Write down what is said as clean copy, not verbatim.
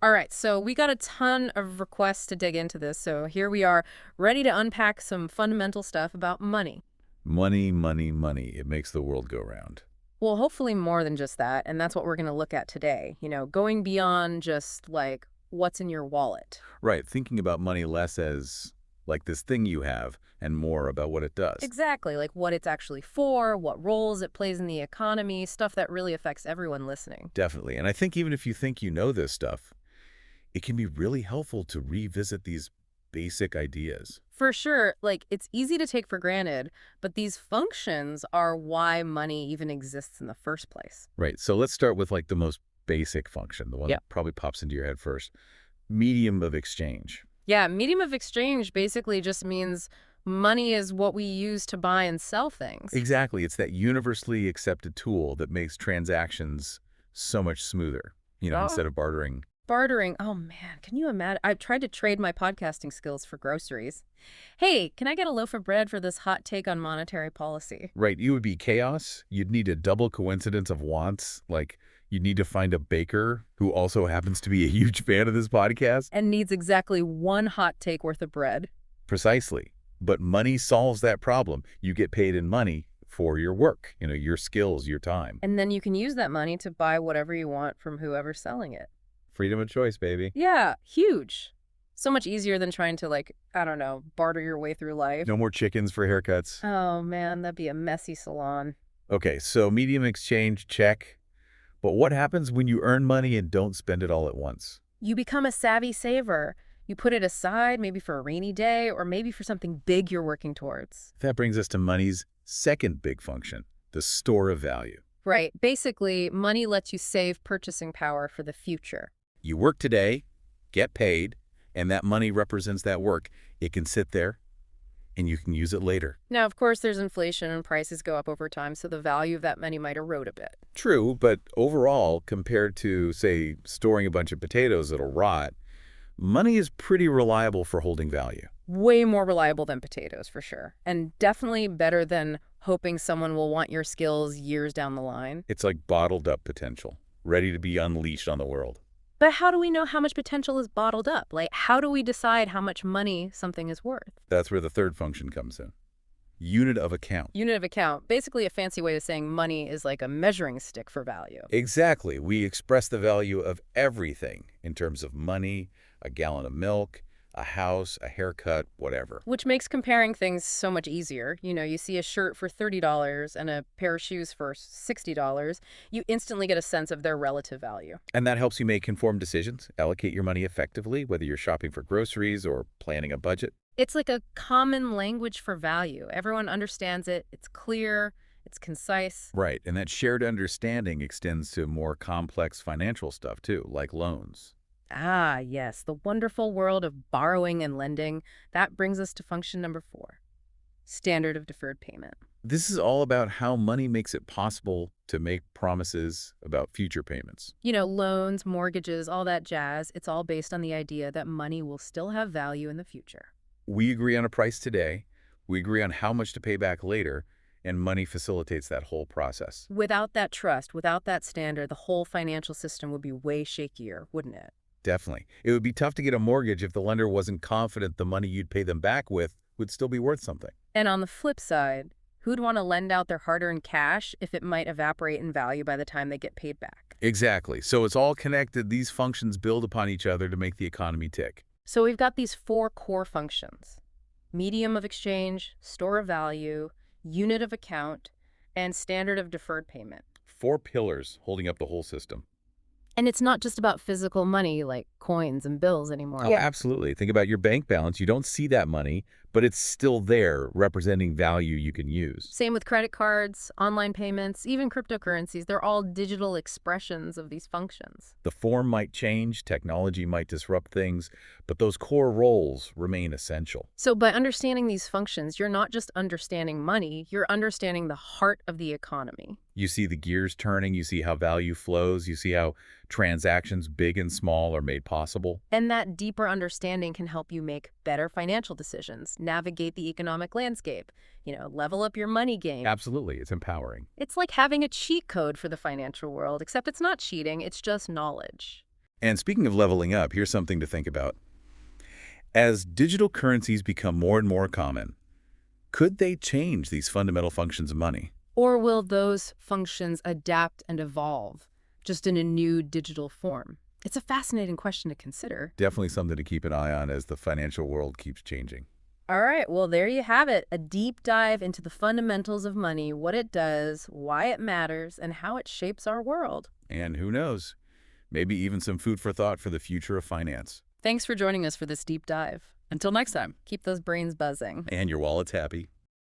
All right, so we got a ton of requests to dig into this, so here we are, ready to unpack some fundamental stuff about money. Money, money, money. It makes the world go round. Well, hopefully more than just that, and that's what we're going to look at today. Going beyond just like what's in your wallet. Right, thinking about money less as like this thing you have and more about what it does. Exactly, like what it's actually for, what roles it plays in the economy, stuff that really affects everyone listening. Definitely. And I think even if you think you know this stuff, it can be really helpful to revisit these basic ideas. For sure, like it's easy to take for granted, but these functions are why money even exists in the first place. Right. So let's start with like the most basic function, the one Yeah. that probably pops into your head first. Medium of exchange. Yeah, medium of exchange basically just means money is what we use to buy and sell things. Exactly. It's that universally accepted tool that makes transactions so much smoother, Oh. instead of bartering. Bartering. Oh man, can you imagine? I've tried to trade my podcasting skills for groceries. Hey, can I get a loaf of bread for this hot take on monetary policy? Right, you would be chaos. You'd need a double coincidence of wants. Like, you'd need to find a baker who also happens to be a huge fan of this podcast. And needs exactly one hot take worth of bread. Precisely. But money solves that problem. You get paid in money for your work, your skills, your time. And then you can use that money to buy whatever you want from whoever's selling it. Freedom of choice, baby. Yeah, huge. So much easier than trying to, like, I don't know, barter your way through life. No more chickens for haircuts. Oh man, that'd be a messy salon. Okay, so medium exchange, check. But what happens when you earn money and don't spend it all at once? You become a savvy saver. You put it aside, maybe for a rainy day, or maybe for something big you're working towards. That brings us to money's second big function, the store of value. Right. Basically, money lets you save purchasing power for the future. You work today, get paid, and that money represents that work. It can sit there, and you can use it later. Now, of course, there's inflation and prices go up over time, so the value of that money might erode a bit. True, but overall, compared to, say, storing a bunch of potatoes that'll rot, money is pretty reliable for holding value. Way more reliable than potatoes, for sure. And definitely better than hoping someone will want your skills years down the line. It's like bottled up potential, ready to be unleashed on the world. But how do we know how much potential is bottled up? Like, how do we decide how much money something is worth? That's where the third function comes in. Unit of account. Unit of account, basically a fancy way of saying money is like a measuring stick for value. Exactly. We express the value of everything in terms of money, a gallon of milk, a house, a haircut, whatever. Which makes comparing things so much easier. You see a shirt for $30 and a pair of shoes for $60, you instantly get a sense of their relative value. And that helps you make informed decisions, allocate your money effectively, whether you're shopping for groceries or planning a budget. It's like a common language for value. Everyone understands it, it's clear, it's concise. Right. And that shared understanding extends to more complex financial stuff, too, like loans. Ah, yes, the wonderful world of borrowing and lending. That brings us to function number 4, standard of deferred payment. This is all about how money makes it possible to make promises about future payments. Loans, mortgages, all that jazz, it's all based on the idea that money will still have value in the future. We agree on a price today, we agree on how much to pay back later, and money facilitates that whole process. Without that trust, without that standard, the whole financial system would be way shakier, wouldn't it? Definitely. It would be tough to get a mortgage if the lender wasn't confident the money you'd pay them back with would still be worth something. And on the flip side, who'd want to lend out their hard-earned cash if it might evaporate in value by the time they get paid back? Exactly. So it's all connected. These functions build upon each other to make the economy tick. So we've got these 4 core functions: medium of exchange, store of value, unit of account, and standard of deferred payment. 4 pillars holding up the whole system. And it's not just about physical money like coins and bills anymore. Oh, absolutely. Think about your bank balance. You don't see that money, but it's still there representing value you can use. Same with credit cards, online payments, even cryptocurrencies. They're all digital expressions of these functions. The form might change, technology might disrupt things, but those core roles remain essential. So by understanding these functions, you're not just understanding money, you're understanding the heart of the economy. You see the gears turning, you see how value flows, you see how transactions big and small are made possible. And that deeper understanding can help you make better financial decisions, navigate the economic landscape, level up your money game. Absolutely, it's empowering. It's like having a cheat code for the financial world, except it's not cheating, it's just knowledge. And speaking of leveling up, here's something to think about. As digital currencies become more and more common, could they change these fundamental functions of money? Or will those functions adapt and evolve, just in a new digital form? It's a fascinating question to consider. Definitely something to keep an eye on as the financial world keeps changing. All right, well, there you have it. A deep dive into the fundamentals of money, what it does, why it matters, and how it shapes our world. And who knows, maybe even some food for thought for the future of finance. Thanks for joining us for this deep dive. Until next time. Keep those brains buzzing. And your wallet's happy.